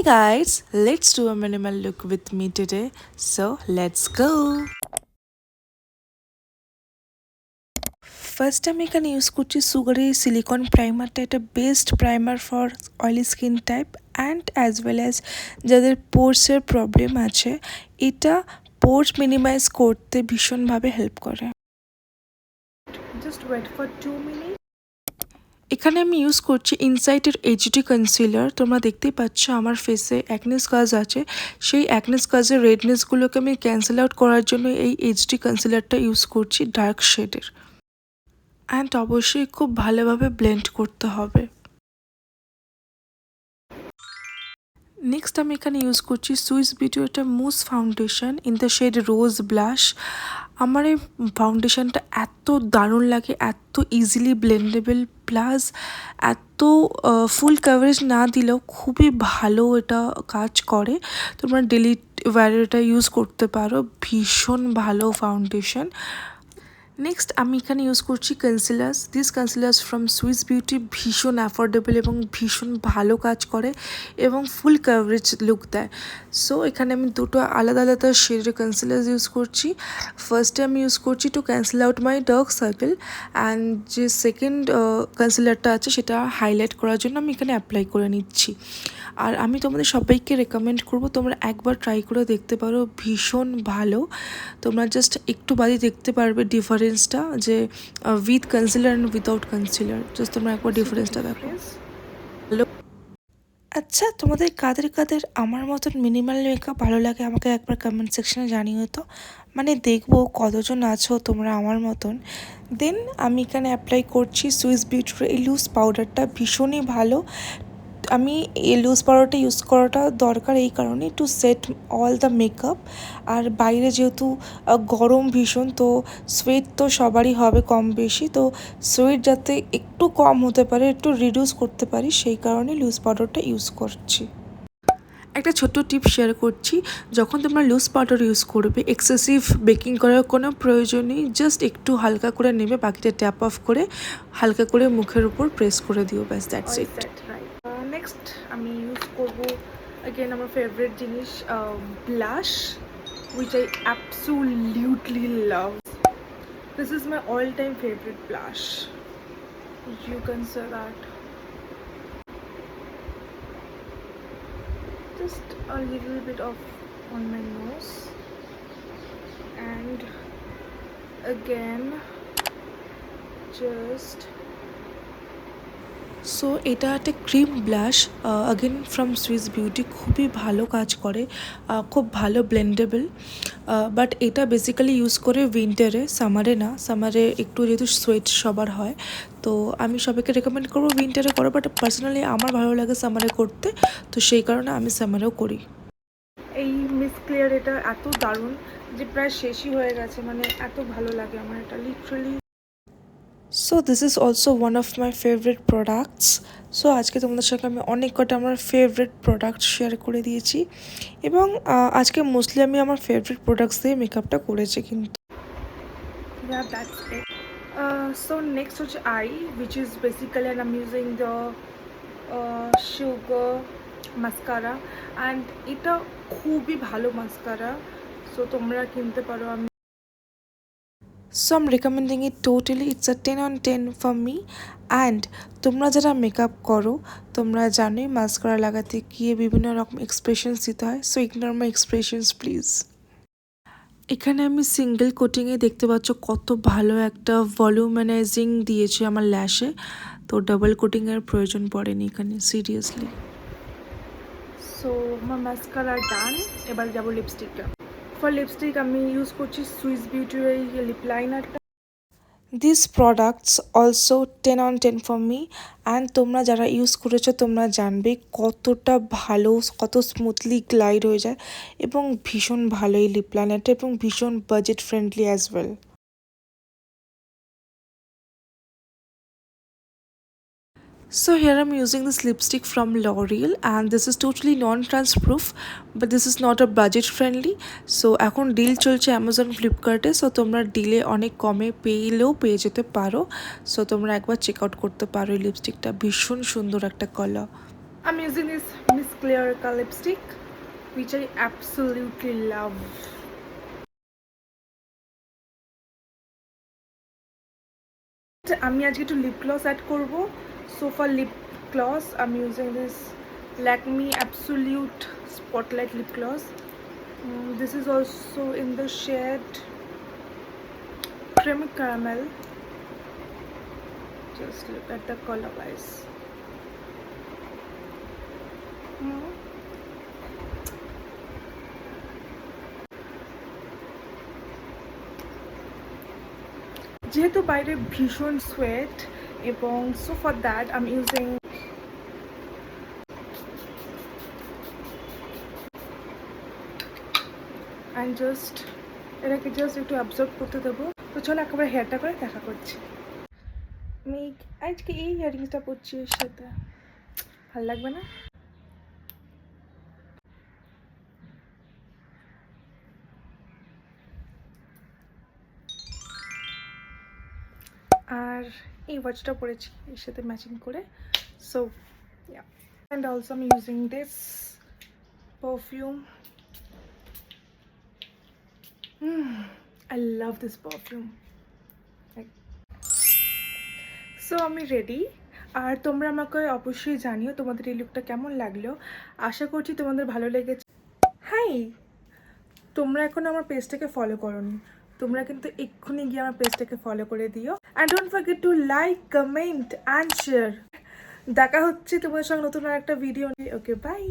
Hi guys, let's do a minimal look with me today. So let's go. First আমি এখানে use করছি সুগারের silicon প্রাইমারটা। এটা best primer for oily skin type and as well as যাদের পোর্সের problem আছে, এটা পোর্স minimise করতে ভীষণভাবে হেল্প করে। Just wait for 2 minute. এখানে আমি ইউজ করছি ইনসাইটের এইচডি কনসিলার। তোমরা দেখতেই পাচ্ছ আমার ফেসে অ্যাকনে স্কার্স আছে, সেই অ্যাকনে স্কার্সের রেডনেসগুলোকে আমি ক্যান্সেল আউট করার জন্য এই এইচডি কনসিলারটা ইউজ করছি ডার্ক শেডের। অ্যান্ড অবশ্যই খুব ভালোভাবে ব্লেন্ড করতে হবে। নেক্সট আমি এখানে ইউজ করছি সুইস বিউটি একটা mousse foundation in the shade rose blush. আমার এই ফাউন্ডেশনটা এত দারুণ লাগে, এত ইজিলি ব্লেন্ডেবল, প্লাস এত ফুল কভারেজ না দিলেও খুবই ভালো এটা কাজ করে। তোমরা ডেলি ওয়্যারে এটা ইউজ করতে পারো, ভীষণ ভালো ফাউন্ডেশন। নেক্সট আমি এখানে ইউজ করছি কনসিলার্স। দিস কনসিলার্স ফ্রম সুইস বিউটি ভীষণ অ্যাফোর্ডেবল এবং ভীষণ ভালো কাজ করে এবং ফুল কভারেজ লুক দেয়। সো এখানে আমি দুটো আলাদা আলাদা শেডের কনসিলার্স ইউজ করছি। ফার্স্টে আমি ইউজ করছি to cancel out my dark circle, and যে সেকেন্ড কনসিলারটা আছে সেটা হাইলাইট করার জন্য আমি এখানে অ্যাপ্লাই করে নিচ্ছি। আর আমি তোমাদের সবাইকে রেকমেন্ড করবো তোমরা একবার ট্রাই করে দেখতে পারো, ভীষণ ভালো। তোমরা জাস্ট একটু বাদে দেখতে পারবে ডিফারেন্সটা, যে with concealer and without concealer. Just তোমরা একবার ডিফারেন্সটা দেখো। হ্যালো, আচ্ছা তোমাদের কাদের কাদের আমার মতন মিনিমাল মেকআপ ভালো লাগে আমাকে একবার কমেন্ট সেকশনে জানিও তো, মানে দেখবো কতজন আছো তোমরা আমার মতন। দেন আমি এখানে অ্যাপ্লাই করছি সুইস বিউটির এই লুজ পাউডারটা, ভীষণই ভালো। আমি এই লুজ পাউডারটা ইউজ করাটা দরকার এই কারণে to set all the makeup. আর বাইরে যেহেতু গরম ভীষণ, তো সোয়েট তো সবারই হবে কম বেশি, তো সোয়েট যাতে একটু কম হতে পারে, একটু রিডিউস করতে পারি, সেই কারণে লুজ পাউডারটা ইউজ করছি। একটা ছোট্ট টিপ শেয়ার করছি, যখন তোমরা লুজ পাউডার ইউজ করবে এক্সেসিভ বেকিং করার কোনো প্রয়োজন নেই। জাস্ট একটু হালকা করে নেবে, বাকিটা ট্যাপ অফ করে হালকা করে মুখের উপর প্রেস করে দিও, ব্যাস দ্যাটস ইট। নেক্সট আমি ইউজ করবো অ্যাগেন আমার ফেভারিট জিনিস blush, which I absolutely love. This is my all-time favorite blush. You can say that. Just a little bit of on my nose, and again just so এটা একটা cream blush, again from Swiss beauty, খুবই ভালো কাজ করে, খুব ভালো ব্লেন্ডেবল। But এটা basically use করে উইন্টারে, সামারে না। সামারে একটু যেহেতু সোয়েট সবার হয়, তো আমি সবাইকে রেকমেন্ড করবো উইন্টারে করো, বাট পার্সোনালি আমার ভালো লাগে সামারে করতে, তো সেই কারণে আমি সামারেও করি। এই মিস ক্লিয়ার এটা এত দারুণ যে প্রায় শেষই হয়ে গেছে, মানে এত ভালো লাগে আমার এটা literally. So this is also one of my favourite products. So আজকে তোমাদের সঙ্গে আমি অনেক কটা আমার ফেভারিট প্রোডাক্ট শেয়ার করে দিয়েছি, এবং আজকে মোস্টলি আমি আমার ফেভারিট প্রোডাক্টস দিয়ে মেকআপটা করেছি কিন্তু। সো নেক্সট হচ্ছে I, which is basically I am using the sugar mascara, and এটা খুবই ভালো মাস্কারা, সো তোমরা কিনতে পারো। আমি So I'm recommending it totally. It's a 10 on 10 for me. And তোমরা যারা মেকআপ করো তোমরা জানোই মাস্কারা লাগাতে গিয়ে বিভিন্ন রকম এক্সপ্রেশনস দিতে হয়, so ignore my expressions please. এখানে আমি সিঙ্গেল কোটিংয়ে দেখতে পাচ্ছ কত ভালো একটা ভলিউমানাইজিং দিয়েছে আমার ল্যাশে, তো ডাবল কোটিংয়ের প্রয়োজন পড়েনি এখানে, সিরিয়াসলি। সো আমার মাস্কারা ডান, এবার যাবো লিপস্টিকটা। ফর লিপস্টিক আমি ইউজ করছি সুইস বিউটির এই লিপ লাইনারটা। This products also 10 on 10 for me, and তোমরা যারা ইউজ করেছো তোমরা জানবে কতটা ভালো, কত স্মুথলি গ্লাইড হয়ে যায়, এবং ভীষণ ভালো এই লিপ লাইনারটা, এবং ভীষণ budget friendly as well. So here I'm using this lipstick from L'Oreal, and this is totally non-trans proof, but this is not a budget friendly. So এখন ডিল চলছে অ্যামাজন ফ্লিপকার্টে, সো তোমরা ডিলে অনেক কমে পেয়ে যেতে পারো, সো তোমরা একবার চেক আউট করতে পারো। এই লিপস্টিকটা ভীষণ সুন্দর একটা colour. I'm using this Miss Clarica lipstick, which I absolutely love. আমি আজকে একটু লিপ গ্লস অ্যাড করব। So for lip gloss I am using this Lakme Absolute Spotlight lip gloss. This is also in the shade Creme Caramel. Just look at the color, guys. যেহেতু বাইরে ভীষণ sweat এবং so for that I am using and just এটাকে just একটু absorb করতে দেবো। তো চলো একেবারে হেয়ারটা করে দেখা করছি। আমি আজকে এই ইয়ারিংসটা পরছি এর সাথে, ভালো লাগবে না? আর এই ওয়াচটা পরেছি এর সাথে ম্যাচিং করে। সো ইয়া, অ্যান্ড অলসো আমি using this perfume. I love this perfume. So আমি রেডি। আর তোমরা আমাকে অবশ্যই জানিও তোমাদের এই লুকটা কেমন লাগলো। আশা করছি তোমাদের ভালো লেগেছে। হাই, তোমরা এখন আমার পেজটাকে ফলো করোনি, তোমরা কিন্তু এক্ষুনি গিয়ে আমার পেজটাকে ফলো করে দিও। And don't forget to like, comment and share. দেখা হচ্ছে তোমাদের সঙ্গে নতুন আর একটা ভিডিও নিয়ে। ওকে, বাই।